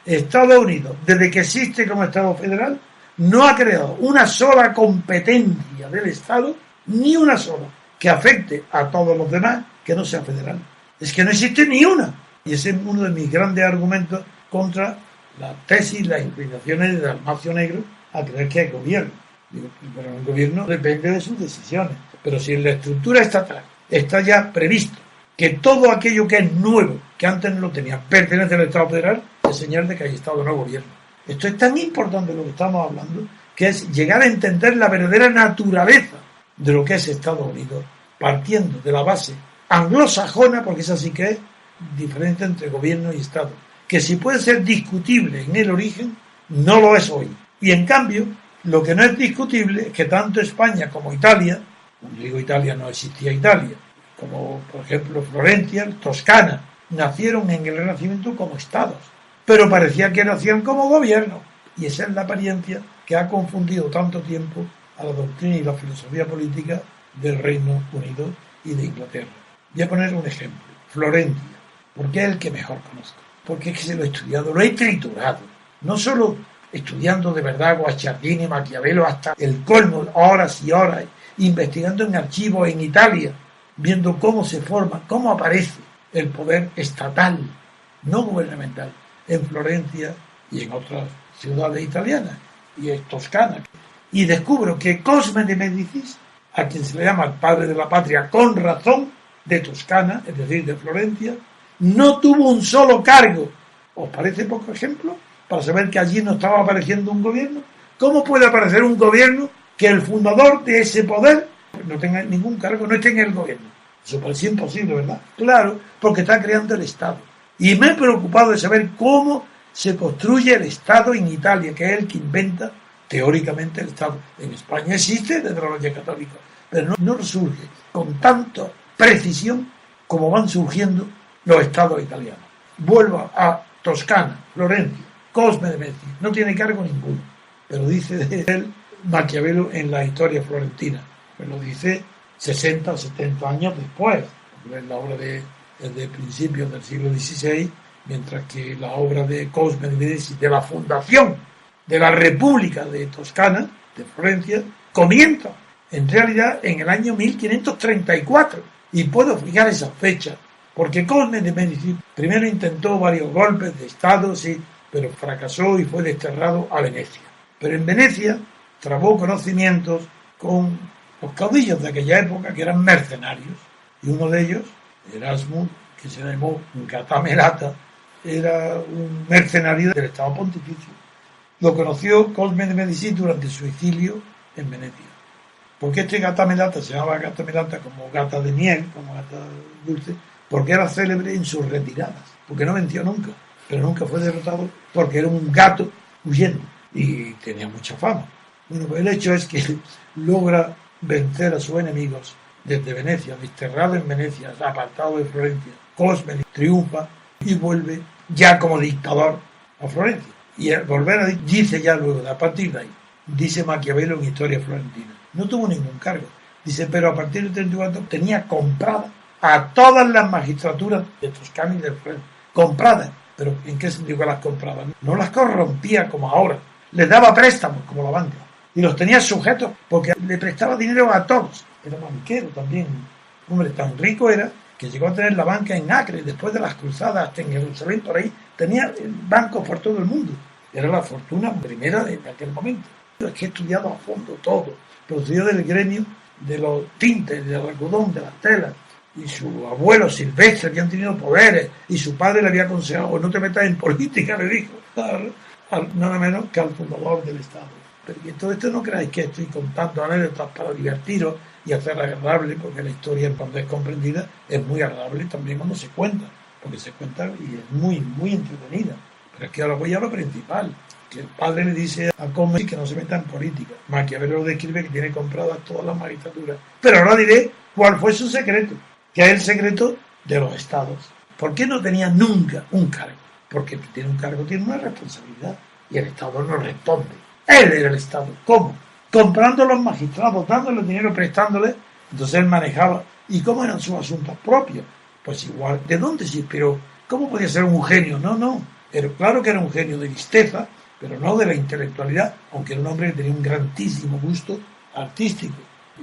Estados Unidos, desde que existe como Estado federal, no ha creado una sola competencia del Estado, ni una sola, que afecte a todos los demás que no sea federal. Es que no existe ni una. Y ese es uno de mis grandes argumentos contra la tesis, las inclinaciones de Dalmacio Negro a creer que hay gobierno. Pero el gobierno depende de sus decisiones. Pero si en la estructura estatal está ya previsto que todo aquello que es nuevo, que antes no lo tenía, pertenece al Estado federal, es señal de que hay Estado no gobierno. Esto es tan importante lo que estamos hablando, que es llegar a entender la verdadera naturaleza de lo que es Estados Unidos, partiendo de la base anglosajona, porque esa sí que es diferente entre gobierno y Estado, que si puede ser discutible en el origen, no lo es hoy. Y en cambio, lo que no es discutible es que tanto España como Italia, cuando digo Italia no existía Italia, como por ejemplo Florencia, Toscana, nacieron en el Renacimiento como estados, pero parecía que nacían como gobierno, y esa es la apariencia que ha confundido tanto tiempo a la doctrina y la filosofía política del Reino Unido y de Inglaterra. Voy a poner un ejemplo. Florencia, porque es el que mejor conozco, porque es que se lo he estudiado, lo he triturado, no solo estudiando de verdad Guicciardini, Maquiavelo hasta el colmo, horas y horas, investigando en archivos en Italia, viendo cómo se forma, cómo aparece el poder estatal, no gubernamental, en Florencia y en otras ciudades italianas y en Toscana. Y descubro que Cosme de Médicis, a quien se le llama el padre de la patria con razón, de Toscana, es decir, de Florencia, no tuvo un solo cargo. ¿Os parece poco ejemplo? Para saber que allí no estaba apareciendo un gobierno. ¿Cómo puede aparecer un gobierno que el fundador de ese poder no tenga ningún cargo, no esté en el gobierno? Eso parece imposible, ¿verdad? Claro, porque está creando el Estado. Y me he preocupado de saber cómo se construye el Estado en Italia, que es el que inventa teóricamente el Estado. En España existe desde los Reyes Católicos, pero no surge con tanta precisión como van surgiendo los estados italianos. Vuelvo a Toscana, Florencia, Cosme de Médicis, no tiene cargo ninguno, pero dice de él Maquiavelo en la historia florentina, pues lo dice 60 o 70 años después, es la obra de principios del siglo XVI, mientras que la obra de Cosme de Médicis, de la fundación de la República de Toscana, de Florencia, comienza en realidad en el año 1534, y puedo fijar esa fecha, porque Cosme de Médicis primero intentó varios golpes de Estado, sí, pero fracasó y fue desterrado a Venecia. Pero en Venecia trabó conocimientos con los caudillos de aquella época, que eran mercenarios, y uno de ellos, Erasmus, que se llamó Gatamelata, era un mercenario del Estado Pontificio. Lo conoció Cosme de Médicis durante su exilio en Venecia. Porque este Gatamelata se llamaba Gatamelata como gata de miel, como gata dulce, porque era célebre en sus retiradas, porque no venció nunca, pero nunca fue derrotado porque era un gato huyendo y tenía mucha fama. Bueno, pues el hecho es que logra vencer a sus enemigos desde Venecia, desterrado en Venecia, apartado de Florencia. Cosme triunfa y vuelve ya como dictador a Florencia. Y al volver dice ya luego, a partir de ahí, dice Maquiavelo en Historia Florentina, no tuvo ningún cargo. Dice, pero a partir del 34 tenía comprada a todas las magistraturas de Toscana y de Florencia. Compradas. ¿Pero en qué sentido que las compraba? No las corrompía como ahora. Les daba préstamos como la banca. Y los tenía sujetos porque le prestaba dinero a todos. Era banquero también. Hombre, tan rico era que llegó a tener la banca en Acre, después de las cruzadas, hasta en Jerusalén, por ahí. Tenía bancos por todo el mundo. Era la fortuna primera de aquel momento. Es que he estudiado a fondo todo. Procedió del gremio de los tintes, del algodón, de las telas. Y su abuelo Silvestre habían tenido poderes. Y su padre le había aconsejado, no te metas en política, le dijo. Nada menos que al fundador del Estado. Pero que todo esto no creáis que estoy contando anécdotas para divertiros y hacer agradable, porque la historia, cuando es comprendida, es muy agradable también cuando se cuenta. Porque se cuenta y es muy, muy entretenida. Pero es que ahora voy a lo principal. Que el padre le dice a Cosme que no se meta en política. Maquiavelo lo describe que tiene compradas todas las magistraturas. Pero ahora diré cuál fue su secreto, que es el secreto de los estados. ¿Por qué no tenía nunca un cargo? Porque tiene un cargo, tiene una responsabilidad. Y el Estado no responde. Él era el Estado. ¿Cómo? Comprando los magistrados, dándoles dinero, prestándoles. Entonces él manejaba. ¿Y cómo eran sus asuntos propios? Pues igual. ¿De dónde se inspiró? ¿Cómo podía ser un genio? No. Pero claro que era un genio de listeza, pero no de la intelectualidad, aunque era un hombre que tenía un grandísimo gusto artístico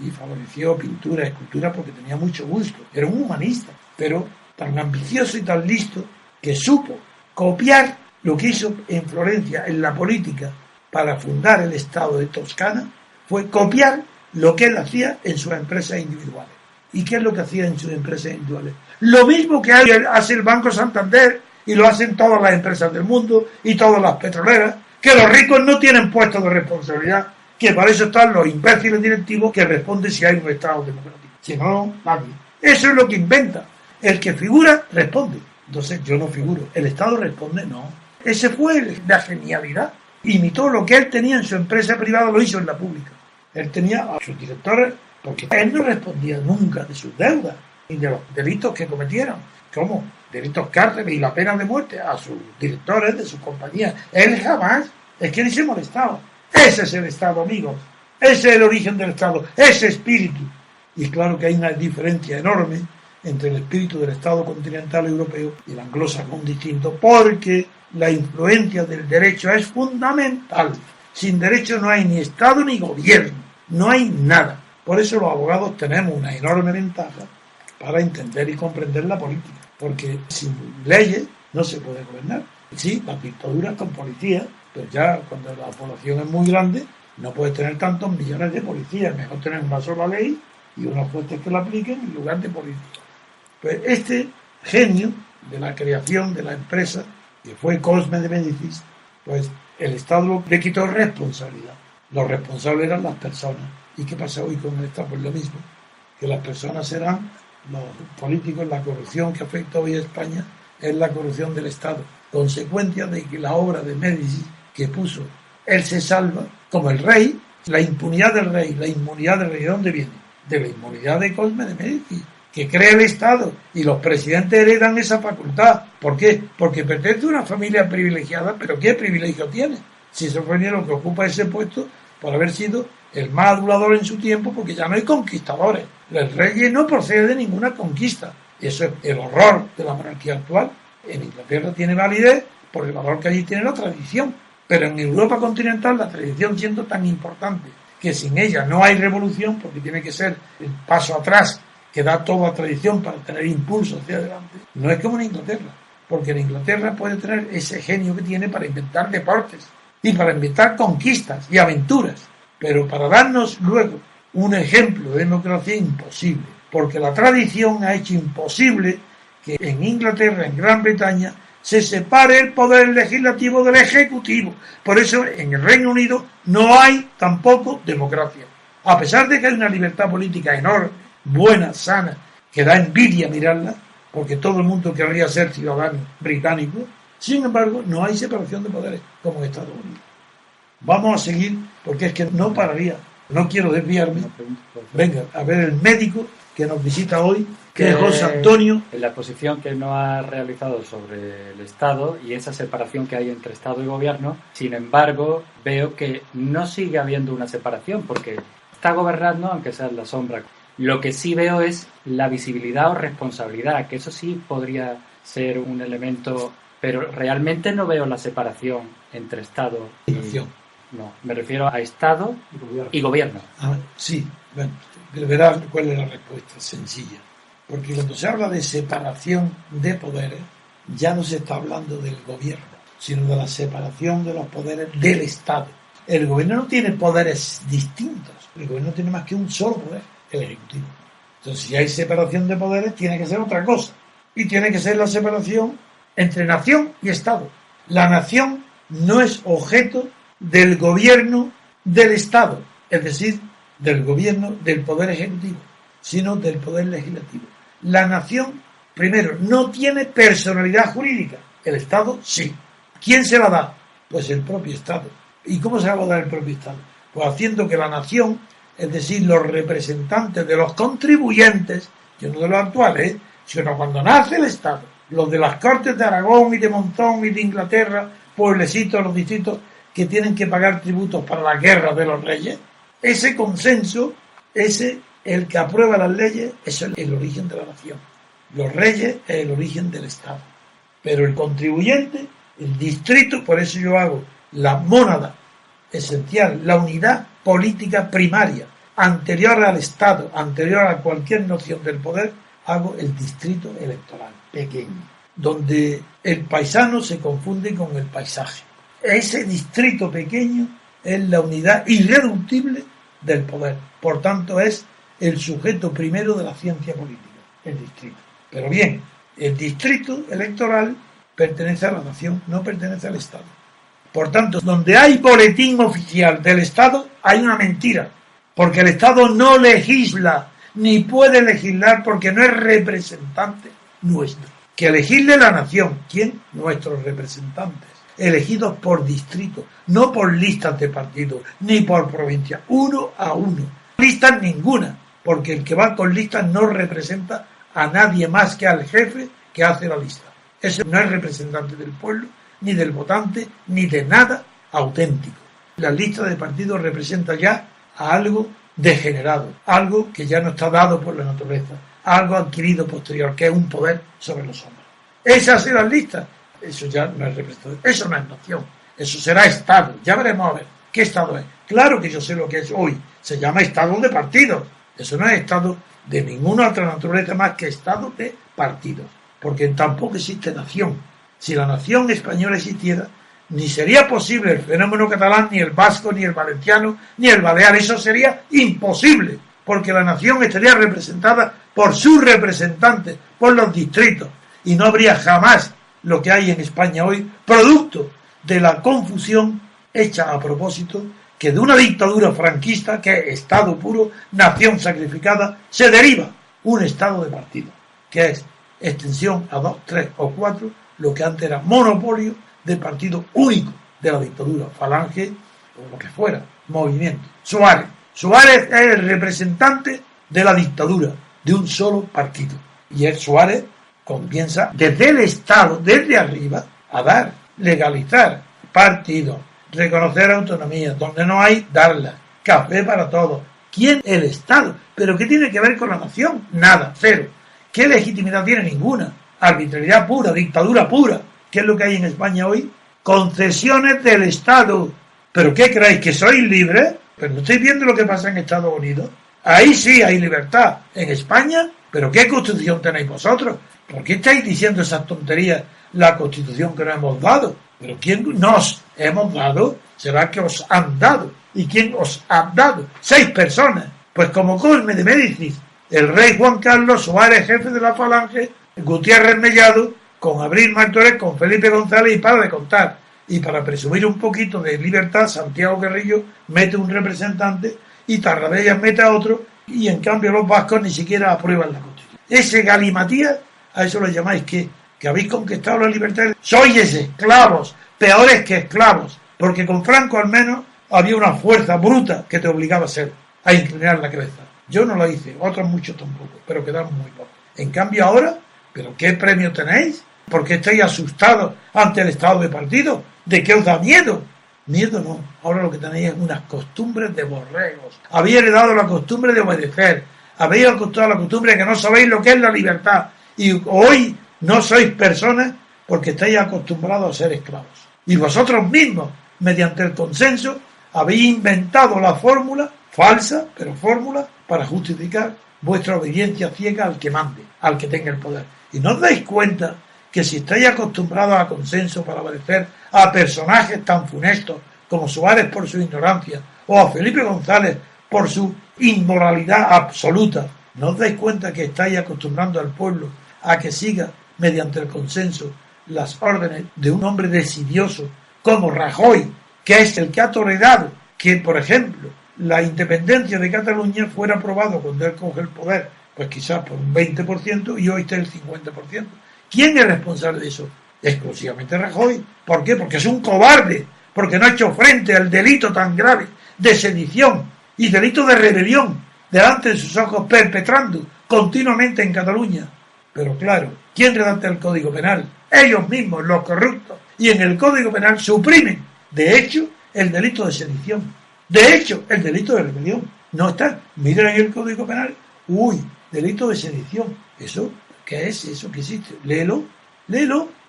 y favoreció pintura, escultura, porque tenía mucho gusto. Era un humanista, pero tan ambicioso y tan listo que supo copiar lo que hizo en Florencia en la política para fundar el Estado de Toscana, fue copiar lo que él hacía en sus empresas individuales. ¿Y qué es lo que hacía en sus empresas individuales? Lo mismo que hace el Banco Santander y lo hacen todas las empresas del mundo y todas las petroleras, que los ricos no tienen puestos de responsabilidad, que para eso están los imbéciles directivos que responden si hay un Estado democrático. Si no, nadie. Eso es lo que inventa. El que figura, responde. Entonces yo no figuro. ¿El Estado responde? No. Ese fue la genialidad. Imitó lo que él tenía en su empresa privada, lo hizo en la pública. Él tenía a sus directores, porque él no respondía nunca de sus deudas ni de los delitos que cometieron. ¿Cómo? Delitos, cárceles y la pena de muerte a sus directores de sus compañías. Él jamás. Es que ni se molestaba. Ese es el Estado, amigos. Ese es el origen del Estado. Ese espíritu. Y claro que hay una diferencia enorme entre el espíritu del Estado continental europeo y el anglosajón distinto, porque la influencia del derecho es fundamental. Sin derecho no hay ni Estado ni gobierno. No hay nada. Por eso los abogados tenemos una enorme ventaja para entender y comprender la política. Porque sin leyes no se puede gobernar. Sí, las dictaduras con policías, pero ya cuando la población es muy grande, no puedes tener tantos millones de policías. Mejor tener una sola ley y unos jueces que la apliquen en lugar de políticos. Pues este genio de la creación de la empresa, que fue Cosme de Médicis, pues el Estado le quitó responsabilidad. Los responsables eran las personas. ¿Y qué pasa hoy con el Estado? Pues lo mismo, que las personas serán los políticos. La corrupción que afecta hoy a España es la corrupción del Estado, consecuencia de que la obra de Médicis que puso él se salva, como el rey, la impunidad del rey, la inmunidad del rey, ¿de dónde viene? De la inmunidad de Cosme de Médicis, que crea el Estado, y los presidentes heredan esa facultad. ¿Por qué? Porque pertenece a una familia privilegiada, pero ¿qué privilegio tiene? Si eso fue lo que ocupa ese puesto por haber sido el más adulador en su tiempo, porque ya no hay conquistadores. El rey no procede de ninguna conquista. Y eso es el horror de la monarquía actual. En Inglaterra tiene validez por el valor que allí tiene la tradición. Pero en Europa continental la tradición siendo tan importante que sin ella no hay revolución, porque tiene que ser el paso atrás que da toda tradición para tener impulso hacia adelante. No es como en Inglaterra, porque en Inglaterra puede tener ese genio que tiene para inventar deportes y para inventar conquistas y aventuras, pero para darnos luego un ejemplo de democracia imposible, porque la tradición ha hecho imposible que en Inglaterra, en Gran Bretaña, se separe el poder legislativo del ejecutivo. Por eso en el Reino Unido no hay tampoco democracia. A pesar de que hay una libertad política enorme, buena, sana, que da envidia mirarla, porque todo el mundo querría ser ciudadano británico, sin embargo no hay separación de poderes como en Estados Unidos. Vamos a seguir, porque es que no pararía. No quiero desviarme. Venga, a ver el médico que nos visita hoy, que es José Antonio. En la exposición que nos ha realizado sobre el Estado y esa separación que hay entre Estado y Gobierno, sin embargo, veo que no sigue habiendo una separación, porque está gobernando, aunque sea en la sombra. Lo que sí veo es la visibilidad o responsabilidad, que eso sí podría ser un elemento, pero realmente no veo la separación entre Estado y... No, me refiero a Estado y Gobierno. Sí, bueno, verás cuál es la respuesta, sencilla. Porque cuando se habla de separación de poderes, ya no se está hablando del gobierno, sino de la separación de los poderes del Estado. El gobierno no tiene poderes distintos, el gobierno tiene más que un solo poder, el ejecutivo. Entonces, si hay separación de poderes, tiene que ser otra cosa. Y tiene que ser la separación entre nación y Estado. La nación no es objeto del gobierno del Estado, es decir, del gobierno del poder ejecutivo, sino del poder legislativo. La nación, primero, no tiene personalidad jurídica, el Estado sí. ¿Quién se la da? Pues el propio Estado. ¿Y cómo se la va a dar el propio Estado? Pues haciendo que la nación, es decir, los representantes de los contribuyentes, que no de los actuales, sino cuando nace el Estado, los de las Cortes de Aragón y de Montón y de Inglaterra, pueblecitos, los distritos que tienen que pagar tributos para la guerra de los reyes, ese consenso, el que aprueba las leyes, eso es el origen de la nación. Los reyes es el origen del Estado. Pero el contribuyente El distrito, por eso yo hago la mónada esencial, la unidad política primaria, anterior al Estado, anterior a cualquier noción del poder, hago el distrito electoral pequeño, donde el paisano se confunde con el paisaje. Ese distrito pequeño es la unidad irreductible del poder. Por tanto, es el sujeto primero de la ciencia política, el distrito. Pero bien, el distrito electoral pertenece a la nación, no pertenece al Estado. Por tanto, donde hay boletín oficial del Estado, hay una mentira, porque el Estado no legisla, ni puede legislar porque no es representante nuestro. Que legisle la nación. ¿Quién? Nuestros representantes, elegidos por distrito, no por listas de partidos, ni por provincia, uno a uno. Listas ninguna, porque el que va con listas no representa a nadie más que al jefe que hace la lista. Ese no es representante del pueblo, ni del votante, ni de nada auténtico. La lista de partidos representa ya a algo degenerado, algo que ya no está dado por la naturaleza, algo adquirido posterior, que es un poder sobre los hombres. Esas serán las listas. Eso ya no es representación, eso no es nación, eso será Estado. Ya veremos a ver qué Estado es. Claro que yo sé lo que es hoy, se llama Estado de partidos. Eso no es Estado de ninguna otra naturaleza más que Estado de partidos, porque tampoco existe nación. Si la nación española existiera, ni sería posible el fenómeno catalán, ni el vasco, ni el valenciano, ni el balear. Eso sería imposible, porque la nación estaría representada por sus representantes, por los distritos, y no habría jamás lo que hay en España hoy, producto de la confusión hecha a propósito, que de una dictadura franquista, que es Estado puro, nación sacrificada, se deriva un Estado de partido, que es extensión a 2, 3 o 4, lo que antes era monopolio de partido único de la dictadura, Falange o lo que fuera, movimiento. Suárez es el representante de la dictadura, de un solo partido. Y el Suárez comienza desde el Estado, desde arriba, a dar, legalizar partidos, reconocer autonomía, donde no hay, darla, café para todos. ¿Quién? El Estado. ¿Pero qué tiene que ver con la nación? Nada, cero. ¿Qué legitimidad tiene? Ninguna. Arbitrariedad pura, dictadura pura. ¿Qué es lo que hay en España hoy? Concesiones del Estado. ¿Pero qué creéis? ¿Que sois libres? ¿Pero no estáis viendo lo que pasa en Estados Unidos? Ahí sí hay libertad. En España, ¿pero qué constitución tenéis vosotros? ¿Por qué estáis diciendo esas tonterías? La constitución que nos hemos dado. ¿Pero quién nos hemos dado? ¿Será que os han dado? ¿Y quién os ha dado? 6 personas. Pues como Cosme de Médicis, el rey Juan Carlos, Suárez, jefe de la Falange, Gutiérrez Mellado, con Abril Martorell, con Felipe González, y para de contar. Y para presumir un poquito de libertad, Santiago Guerrillo mete un representante y Tarradellas mete a otro, y en cambio los vascos ni siquiera aprueban la constitución. Ese galimatías, a eso lo llamáis que habéis conquistado la libertad. Sois esclavos, peores que esclavos, porque con Franco al menos había una fuerza bruta que te obligaba a inclinar la cabeza. Yo no lo hice, otros muchos tampoco, pero quedaron muy pocos. En cambio ahora, ¿pero qué premio tenéis? ¿Por qué estáis asustados ante el estado de partido? ¿De qué os da miedo? Miedo no, ahora lo que tenéis es unas costumbres de borregos. Habéis heredado la costumbre de obedecer, habéis heredado la costumbre de que no sabéis lo que es la libertad, y hoy no sois personas porque estáis acostumbrados a ser esclavos. Y vosotros mismos, mediante el consenso, habéis inventado la fórmula, falsa, pero fórmula, para justificar vuestra obediencia ciega al que mande, al que tenga el poder. Y no os dais cuenta que si estáis acostumbrados a consenso para obedecer a personajes tan funestos como Suárez por su ignorancia, o a Felipe González por su inmoralidad absoluta, ¿no os dais cuenta que estáis acostumbrando al pueblo a que siga mediante el consenso las órdenes de un hombre desidioso como Rajoy, que es el que ha tolerado que, por ejemplo, la independencia de Cataluña fuera aprobado cuando él coge el poder, pues quizás por un 20%, y hoy está el 50%. ¿Quién es responsable de eso? Exclusivamente Rajoy. ¿Por qué? Porque es un cobarde, porque no ha hecho frente al delito tan grave de sedición y delito de rebelión delante de sus ojos, perpetrando continuamente en Cataluña. Pero claro, ¿quién redacta el Código Penal? Ellos mismos, los corruptos. Y en el Código Penal suprimen, de hecho, el delito de sedición. De hecho, el delito de rebelión. No está. Miren en el Código Penal. Delito de sedición. ¿Eso qué es? ¿Eso qué existe? Léelo.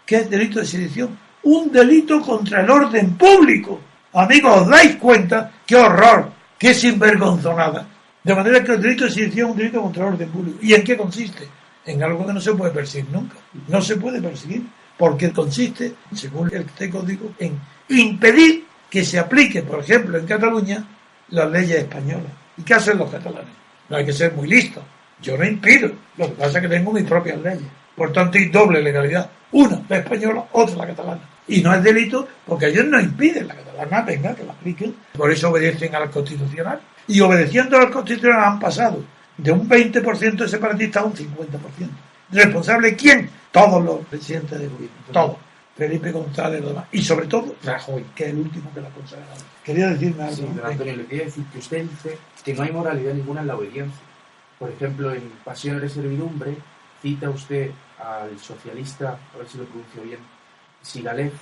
¿Qué es delito de sedición? un delito contra el orden público. Amigos, ¿os dais cuenta? ¡Qué horror! ¡Qué sinvergonzonada! De manera que el delito de sedición es un delito contra el orden público. ¿Y en qué consiste? En algo que no se puede perseguir nunca. No se puede perseguir, porque consiste, según este código, en impedir que se aplique, por ejemplo, en Cataluña, las leyes españolas. ¿Y qué hacen los catalanes? No hay que ser muy listos. Yo no impido. Lo que pasa es que tengo mis propias leyes. Por tanto, hay doble legalidad. Una, la española, otra, la catalana. Y no es delito porque ellos no impiden la catalana, venga, que la apliquen. Por eso obedecen al Constitucional. Y obedeciendo al Constitucional han pasado de un 20% de separatistas a un 50%. ¿Responsable quién? Todos los presidentes de gobierno. Todos. Felipe González, los demás. Y sobre todo Rajoy, que es el último que la ha consagrado. Quería decirme algo. Sí, don Antonio, le quería decir que usted dice que no hay moralidad ninguna en la obediencia. Por ejemplo, en Pasión de Servidumbre, cita usted al socialista, a ver si lo pronuncio bien, Sigalev,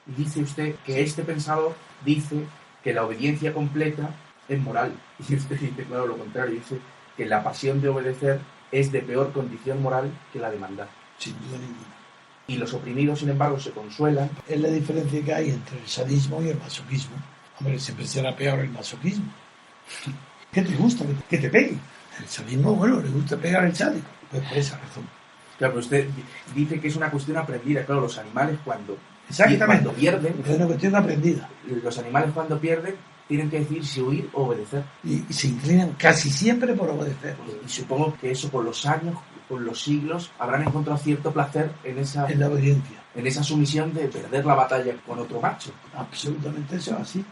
y dice usted que este pensador dice que la obediencia completa es moral. Y usted dice, claro, lo contrario, dice que la pasión de obedecer es de peor condición moral que la de mandar. Sin duda ninguna. Y los oprimidos, sin embargo, se consuelan. Es la diferencia que hay entre el sadismo y el masoquismo. Hombre, siempre será peor el masoquismo. ¿Qué te gusta? Que te pegue. El sadismo, bueno, le gusta pegar al sádico. Pues por esa razón. Claro, pero usted dice que es una cuestión aprendida. Claro, los animales cuando pierden... Es una cuestión aprendida. Los animales cuando pierden tienen que decidir si huir o obedecer. Y se inclinan casi siempre por obedecer. Y supongo que eso con los años, con los siglos, habrán encontrado cierto placer en la obediencia. En esa sumisión de perder la batalla con otro macho. Absolutamente eso, así.